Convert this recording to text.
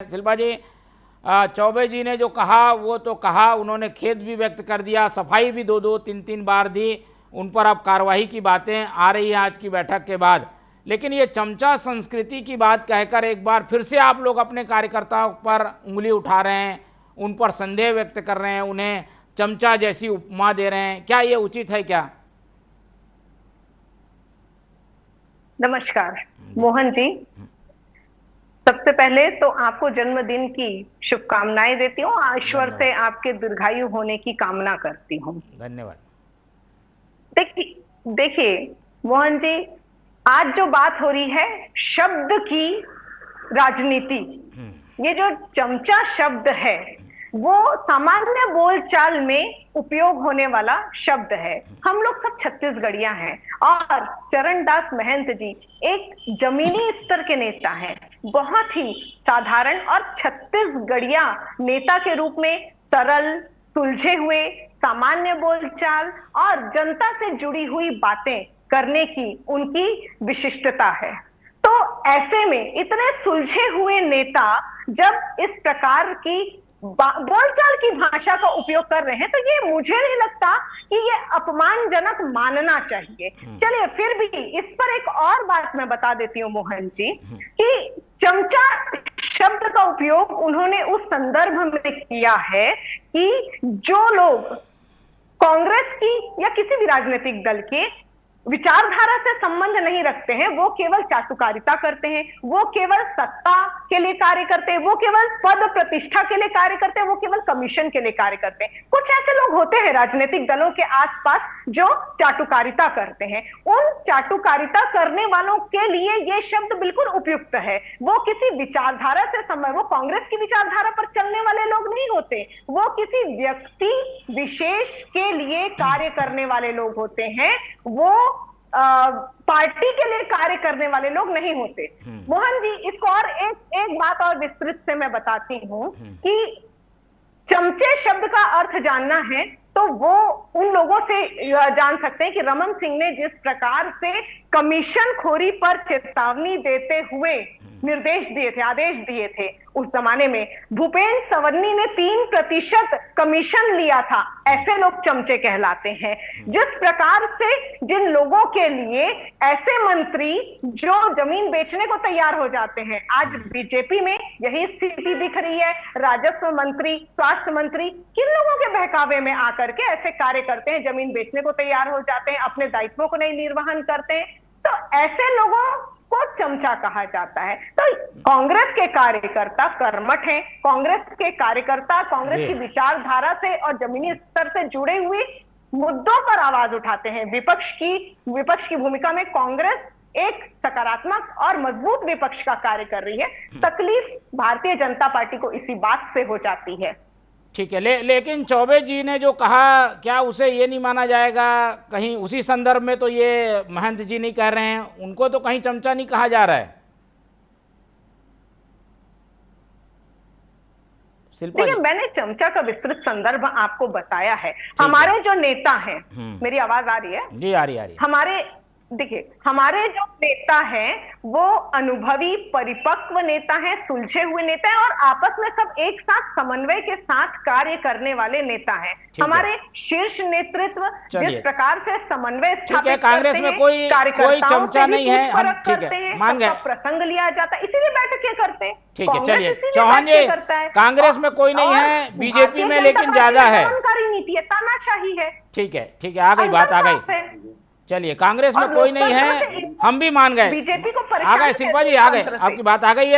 शिल्पा जी, चौबे जी ने जो कहा वो तो कहा, उन्होंने खेद भी व्यक्त कर दिया, सफाई भी दो तीन तीन बार दी, उन पर अब कार्रवाई की बातें आ रही हैं आज की बैठक के बाद। लेकिन ये चमचा संस्कृति की बात कहकर एक बार फिर से आप लोग अपने कार्यकर्ताओं पर उंगली उठा रहे हैं, उन पर संदेह व्यक्त कर रहे हैं, उन्हें चमचा जैसी उपमा दे रहे हैं। क्या ये उचित है क्या? नमस्कार मोहन जी, सबसे पहले तो आपको जन्मदिन की शुभकामनाएं देती हूँ। ईश्वर से आपके दीर्घायु होने की कामना करती हूँ। धन्यवाद। देखिए मोहन जी, आज जो बात हो रही है शब्द की राजनीति, ये जो चमचा शब्द है वो सामान्य बोलचाल में उपयोग होने वाला शब्द है। हम लोग सब छत्तीसगढ़िया हैं और चरणदास महंत जी एक जमीनी स्तर के नेता हैं, बहुत ही साधारण और छत्तीसगढ़िया नेता के रूप में सरल, सुलझे हुए, सामान्य बोलचाल और जनता से जुड़ी हुई बातें करने की उनकी विशिष्टता है। तो ऐसे में इतने सुलझे हुए नेता जब इस प्रकार की बोलचाल की भाषा का उपयोग कर रहे हैं तो ये मुझे नहीं लगता कि ये अपमानजनक मानना चाहिए। चलिए फिर भी इस पर एक और बात मैं बता देती हूँ मोहन जी, कि चमचा शब्द का उपयोग उन्होंने उस संदर्भ में किया है कि जो लोग कांग्रेस की या किसी भी राजनीतिक दल के विचारधारा से संबंध नहीं रखते हैं, वो केवल चाटुकारिता करते हैं, वो केवल सत्ता के लिए कार्य करते हैं, वो केवल पद प्रतिष्ठा के लिए कार्य करते हैं, वो केवल कमीशन के लिए कार्य करते हैं। कुछ ऐसे लोग होते हैं राजनीतिक दलों के आसपास जो चाटुकारिता करते हैं। उन चाटुकारिता करने वालों के लिए ये शब्द बिल्कुल उपयुक्त है। वो किसी विचारधारा से संबंध, वो कांग्रेस की विचारधारा पर चलने वाले लोग नहीं होते, वो किसी व्यक्ति विशेष के लिए कार्य करने वाले लोग होते हैं, वो पार्टी के लिए कार्य करने वाले लोग नहीं होते। मोहन जी, इसको और एक बात और विस्तृत से मैं बताती हूं कि चमचे शब्द का अर्थ जानना है तो वो उन लोगों से जान सकते हैं कि रमन सिंह ने जिस प्रकार से कमीशन खोरी पर चेतावनी देते हुए निर्देश दिए थे, आदेश दिए थे, उस जमाने में भूपेंद्र सवन्नी ने 3% कमीशन लिया था। ऐसे लोग चमचे कहलाते हैं। जिस प्रकार से जिन लोगों के लिए ऐसे मंत्री जो जमीन बेचने को तैयार हो जाते हैं, आज बीजेपी में यही स्थिति दिख रही है। राजस्व मंत्री, स्वास्थ्य मंत्री किन लोगों के बहकावे में आकर के ऐसे कार्य करते हैं, जमीन बेचने को तैयार हो जाते हैं, अपने दायित्वों को नहीं निर्वहन करते हैं। तो ऐसे लोगों को चमचा कहा जाता है। तो कांग्रेस के कार्यकर्ता कर्मठ हैं, कांग्रेस के कार्यकर्ता कांग्रेस की विचारधारा से और जमीनी स्तर से जुड़े हुए मुद्दों पर आवाज उठाते हैं। विपक्ष की भूमिका में कांग्रेस एक सकारात्मक और मजबूत विपक्ष का कार्य कर रही है। तकलीफ भारतीय जनता पार्टी को इसी बात से हो जाती है। ठीक है, लेकिन चौबे जी ने जो कहा, क्या उसे ये नहीं माना जाएगा कहीं उसी संदर्भ में तो ये महंत जी नहीं कह रहे हैं, उनको तो कहीं चमचा नहीं कहा जा रहा है? देखिए, मैंने चमचा का विस्तृत संदर्भ आपको बताया है। हमारे जो नेता हैं, मेरी आवाज आ रही है? जी आ रही है। हमारे जो नेता हैं वो अनुभवी, परिपक्व नेता हैं, सुलझे हुए नेता हैं और आपस में सब एक साथ समन्वय के साथ कार्य करने वाले नेता हैं। हमारे शीर्ष नेतृत्व जिस प्रकार से समन्वय स्थापित कांग्रेस में कोई चमचा नहीं है, हम ठीक है मान गए, प्रसंग लिया जाता है, इसीलिए बैठकें करते हैं। ठीक है, चलिए चौहान जी, कांग्रेस में कोई नहीं है, बीजेपी में लेकिन ज्यादा है। नीति है, तानाशाही है। ठीक है, आ गई बात, आ गई। चलिए, कांग्रेस में कोई नहीं है, हम भी मान गए, बीजेपी को आ गए शिल्पा जी, आ गए, आपकी बात आ गई है।